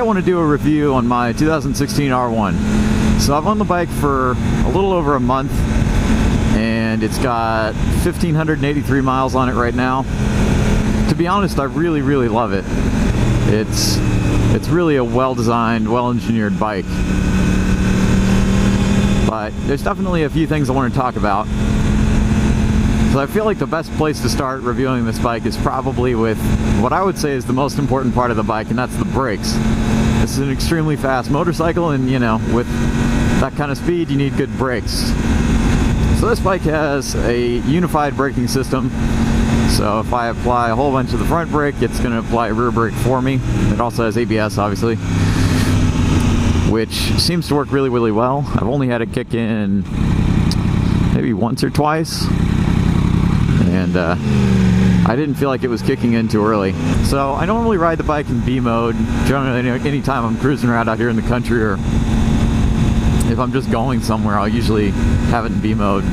want to do a review on my 2016 R1. So I've owned the bike for a little over a month, and it's got 1,583 miles on it right now. To be honest, I really, really love it. It's really a well-designed, well-engineered bike. But there's definitely a few things I want to talk about. So I feel like the best place to start reviewing this bike is probably with what I would say is the most important part of the bike, and that's the brakes. This is an extremely fast motorcycle, and you know, with that kind of speed, you need good brakes. So this bike has a unified braking system. So if I apply a whole bunch of the front brake, it's going to apply rear brake for me. It also has ABS, obviously, which seems to work really, really well. I've only had it kick in maybe once or twice, and I didn't feel like it was kicking in too early. So I normally ride the bike in B mode, generally anytime I'm cruising around out here in the country, or if I'm just going somewhere, I'll usually have it in B mode.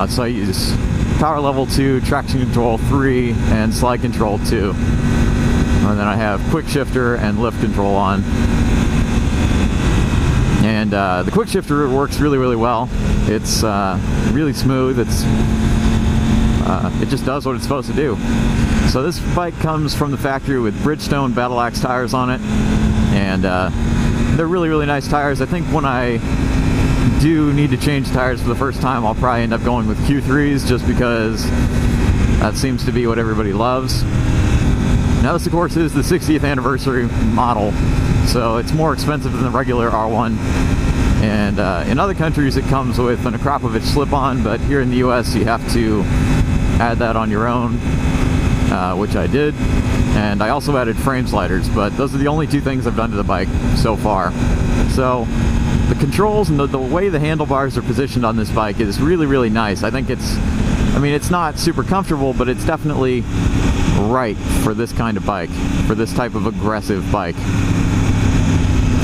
So I use power level 2, traction control 3, and slide control 2. And then I have quick shifter and lift control on. And the quick shifter works really, really well. It's really smooth. It just does what it's supposed to do. So this bike comes from the factory with Bridgestone Battle Axe tires on it, and they're really, really nice tires. I think when I do need to change tires for the first time, I'll probably end up going with Q3s, just because that seems to be what everybody loves. Now this, of course, is the 60th anniversary model, so it's more expensive than the regular R1. And in other countries it comes with an Akrapovic slip-on, but here in the US you have to add that on your own, which I did. And I also added frame sliders, but those are the only two things I've done to the bike so far. So the controls and the way the handlebars are positioned on this bike is really, really nice. I think it's not super comfortable, but it's definitely right for this kind of bike, for this type of aggressive bike.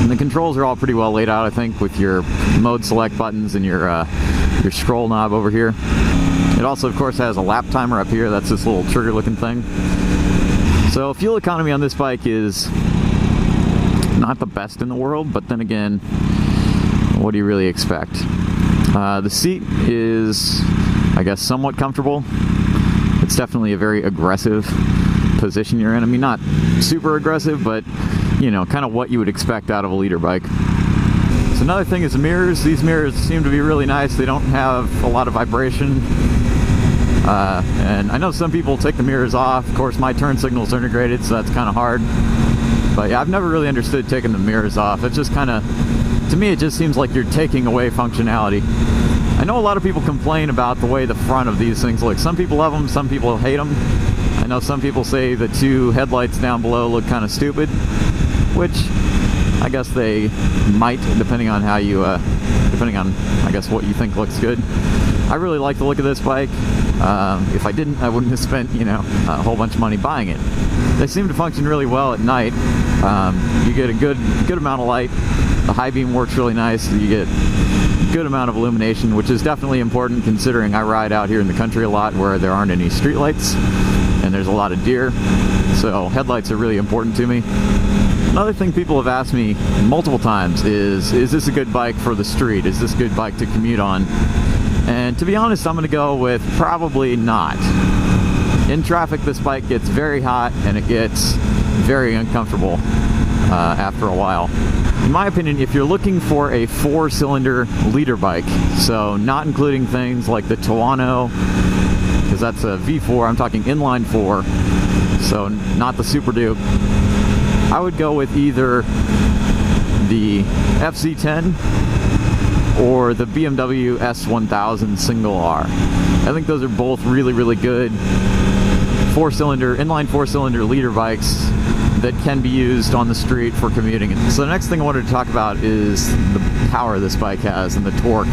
And the controls are all pretty well laid out, I think, with your mode select buttons and your scroll knob over here. It also, of course, has a lap timer up here. That's this little trigger looking thing. So fuel economy on this bike is not the best in the world, but then again, what do you really expect? The seat is, I guess, somewhat comfortable. It's definitely a very aggressive position you're in. I mean, not super aggressive, but you know, kind of what you would expect out of a leader bike. So another thing is the mirrors. These mirrors seem to be really nice. They don't have a lot of vibration. And I know some people take the mirrors off. Of course, my turn signals are integrated, so that's kind of hard. But yeah, I've never really understood taking the mirrors off. It's just kind of, to me, it just seems like you're taking away functionality. I know a lot of people complain about the way the front of these things look. Some people love them, some people hate them. I know some people say the two headlights down below look kind of stupid, which I guess they might, depending on how you, depending on, I guess, what you think looks good. I really like the look of this bike. If I didn't, I wouldn't have spent, you know, a whole bunch of money buying it. They seem to function really well at night. You get a good amount of light. The high beam works really nice. You get a good amount of illumination, which is definitely important considering I ride out here in the country a lot where there aren't any street lights and there's a lot of deer. So headlights are really important to me. Another thing people have asked me multiple times is this a good bike for the street? Is this a good bike to commute on? And to be honest, I'm going to go with probably not. In traffic, this bike gets very hot and it gets very uncomfortable after a while. In my opinion, if you're looking for a 4-cylinder leader bike, so not including things like the Tuono, because that's a V4, I'm talking inline 4, so not the Super Duke, I would go with either the FC10 or the BMW S1000 single R. I think those are both really, really good inline 4-cylinder leader bikes that can be used on the street for commuting. So the next thing I wanted to talk about is the power this bike has and the torque.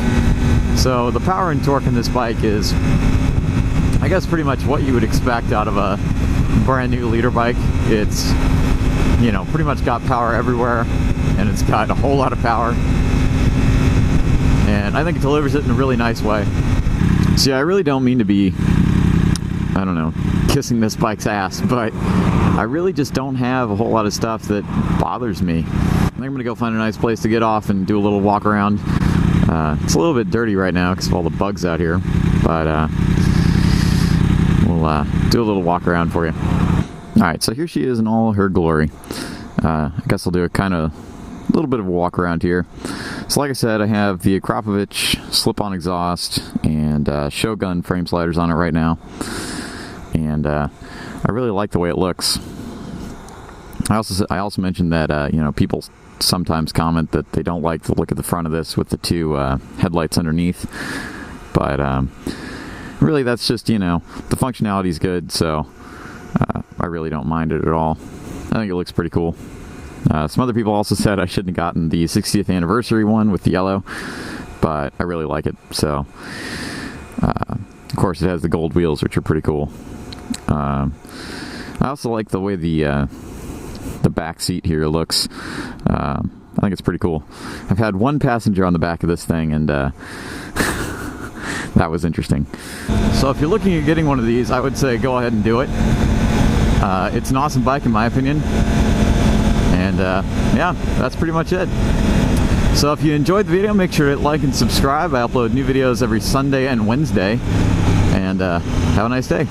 So the power and torque in this bike is, I guess, pretty much what you would expect out of a brand new leader bike. It's, you know, pretty much got power everywhere, and it's got a whole lot of power. And I think it delivers it in a really nice way. See, I really don't mean to be I don't know, kissing this bike's ass, but I really just don't have a whole lot of stuff that bothers me. I think I'm gonna go find a nice place to get off and do a little walk around. It's a little bit dirty right now because of all the bugs out here, but we'll do a little walk around for you. Alright, so here she is in all her glory. I guess I'll do a little bit of a walk around here. So like I said, I have the Akrapovic slip-on exhaust and Shogun frame sliders on it right now. And I really like the way it looks. I also mentioned that you know, people sometimes comment that they don't like the look of the front of this with the two headlights underneath, but really that's just, you know, the functionality is good, so I really don't mind it at all. I think it looks pretty cool. Some other people also said I shouldn't have gotten the 60th anniversary one with the yellow, but I really like it. So of course it has the gold wheels, which are pretty cool. I also like the way the back seat here looks. I think it's pretty cool. I've had one passenger on the back of this thing, and that was interesting. So if you're looking at getting one of these, I would say go ahead and do it. It's an awesome bike in my opinion. And yeah, that's pretty much it. So if you enjoyed the video, make sure to like and subscribe. I upload new videos every Sunday and Wednesday. And have a nice day.